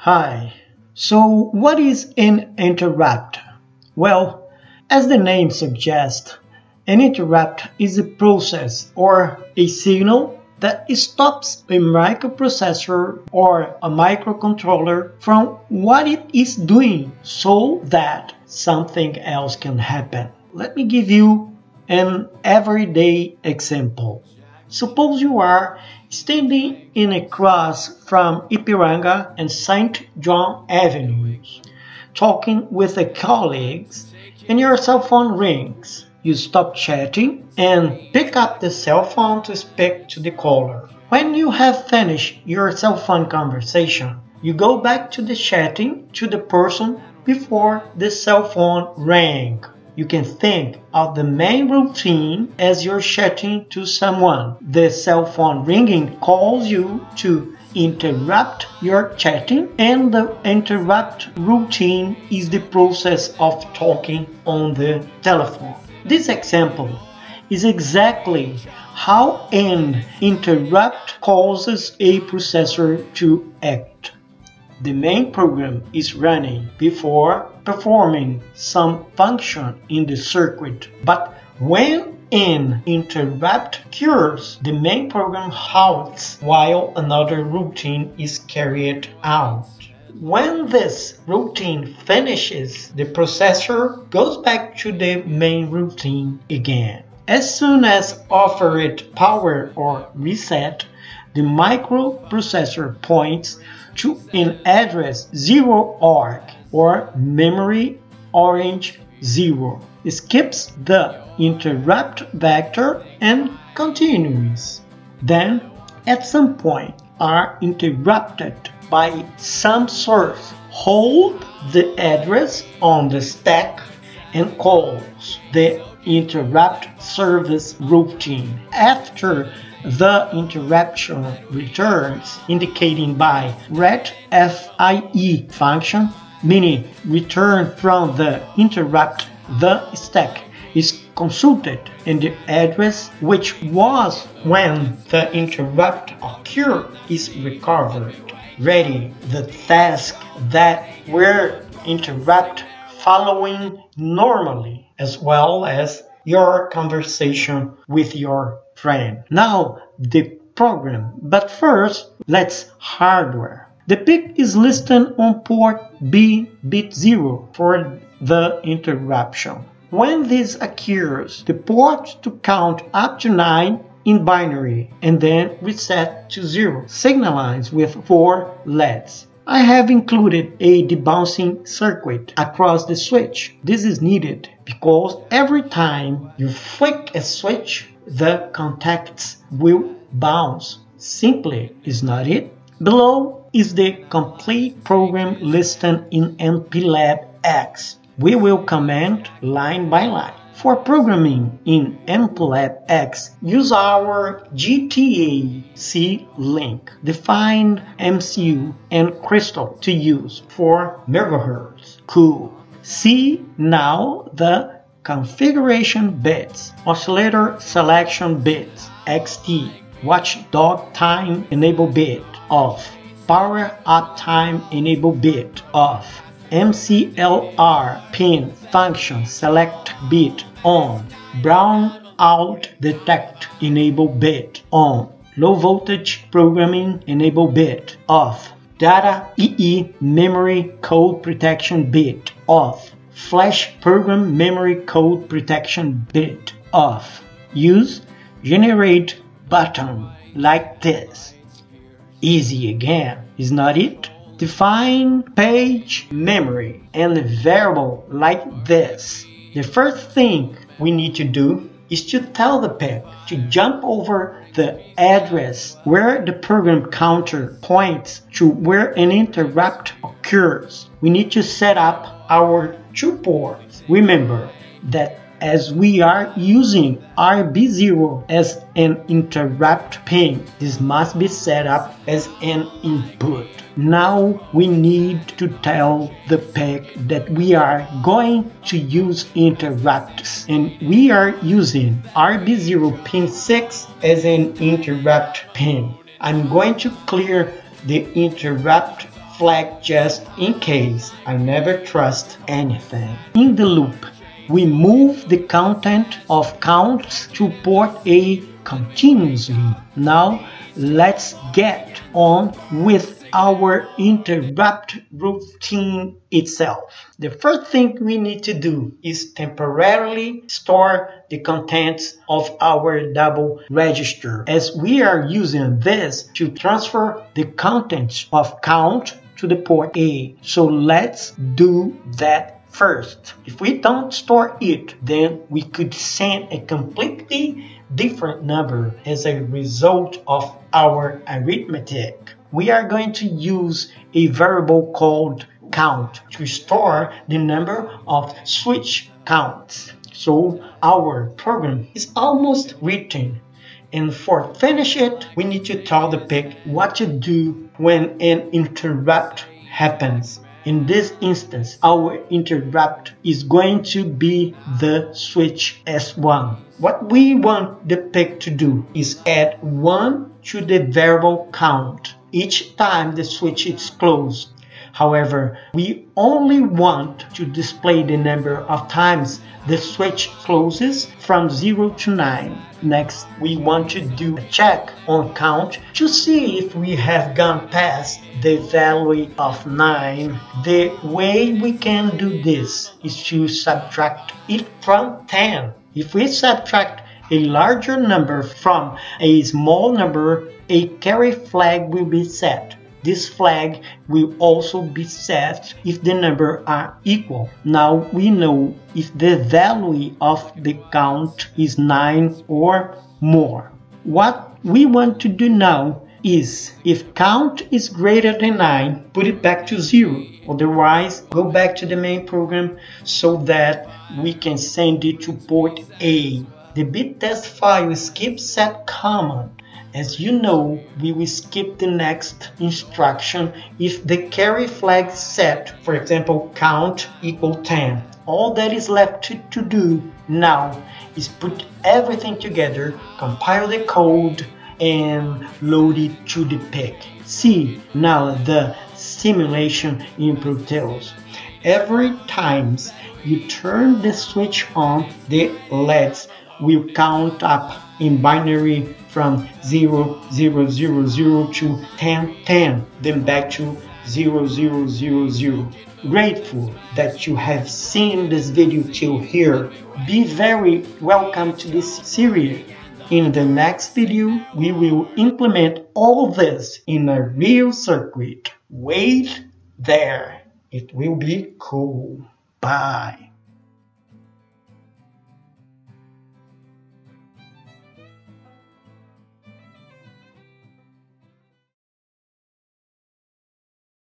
Hi. So what is an interrupt? Well, as the name suggests, an interrupt is a process or a signal that stops a microprocessor or a microcontroller from what it is doing so that something else can happen. Let me give you an everyday example. Suppose you are standing in a cross from Ipiranga and St. John Avenues, talking with a colleague, and your cell phone rings. You stop chatting and pick up the cell phone to speak to the caller. When you have finished your cell phone conversation, you go back to the chatting to the person before the cell phone rang. You can think of the main routine as you're chatting to someone. The cell phone ringing calls you to interrupt your chatting, and the interrupt routine is the process of talking on the telephone. This example is exactly how an interrupt causes a processor to act. The main program is running before performing some function in the circuit, but when an interrupt occurs, the main program halts while another routine is carried out. When this routine finishes, the processor goes back to the main routine again. As soon as offered power or reset, the microprocessor points to an address 0 arc or memory orange 0, skips the interrupt vector and continues. Then, at some point, are interrupted by some source. Hold the address on the stack and calls the interrupt service routine. After the interruption returns, indicating by retFIE function, meaning return from the interrupt, the stack is consulted and the address which was when the interrupt occurred is recovered. Ready the task that were interrupt following normally, as well as your conversation with your friend. Now the program, but first let's hardware. The PIC is listed on port B bit 0 for the interruption. When this occurs, the port to count up to 9 in binary and then reset to 0, signalized with 4 LEDs. I have included a debouncing circuit across the switch. This is needed because every time you flick a switch, the contacts will bounce. Simply, is not it? Below is the complete program listed in MPLAB-X. We will comment line by line. For programming in MPLAB-X, use our GTA-C link. Define MCU and crystal to use for megahertz. Cool. See now the configuration bits. Oscillator selection bits. XT. Watchdog time enable bit. Off. Power up time enable bit. Off. MCLR pin function select bit on. Brown out detect enable bit on. Low voltage programming enable bit off. Data EE memory code protection bit off. Flash program memory code protection bit off. Use generate button like this. Easy again, is not it? Define page memory and a variable like this. The first thing we need to do is to tell the PIC to jump over the address where the program counter points to where an interrupt occurs. We need to set up our 2 ports. Remember that as we are using RB0 as an interrupt pin, this must be set up as an input. Now we need to tell the PIC that we are going to use interrupts, and we are using RB0 pin 6 as an interrupt pin. I'm going to clear the interrupt flag just in case. I never trust anything. In the loop, we move the content of counts to port A continuously. Now let's get on with our interrupt routine itself. The first thing we need to do is temporarily store the contents of our double register, as we are using this to transfer the contents of count to the port A. So let's do that first. If we don't store it, then we could send a completely different number as a result of our arithmetic. We are going to use a variable called count to store the number of switch counts. So our program is almost written. And for finish it, we need to tell the PIC what to do when an interrupt happens. In this instance, our interrupt is going to be the switch S1. What we want the PIC to do is add 1 to the variable count each time the switch is closed. However, we only want to display the number of times the switch closes from 0 to 9. Next, we want to do a check on count to see if we have gone past the value of 9. The way we can do this is to subtract it from 10. If we subtract a larger number from a small number, a carry flag will be set. This flag will also be set if the numbers are equal. Now we know if the value of the count is 9 or more. What we want to do now is, if count is greater than 9, put it back to 0. Otherwise, go back to the main program so that we can send it to port A. The bit test file skip set command. As you know, we will skip the next instruction if the carry flag is set, for example, count equal 10. All that is left to do now is put everything together, compile the code, and load it to the PIC. See now the simulation in Proteus. Every time you turn the switch on, the LEDs will count up in binary from 0, 0, 0, 0 to 10, 10, then back to 0, 0, 0, 0. Grateful that you have seen this video till here. Be very welcome to this series. In the next video, we will implement all this in a real circuit. Wait there. It will be cool. Bye.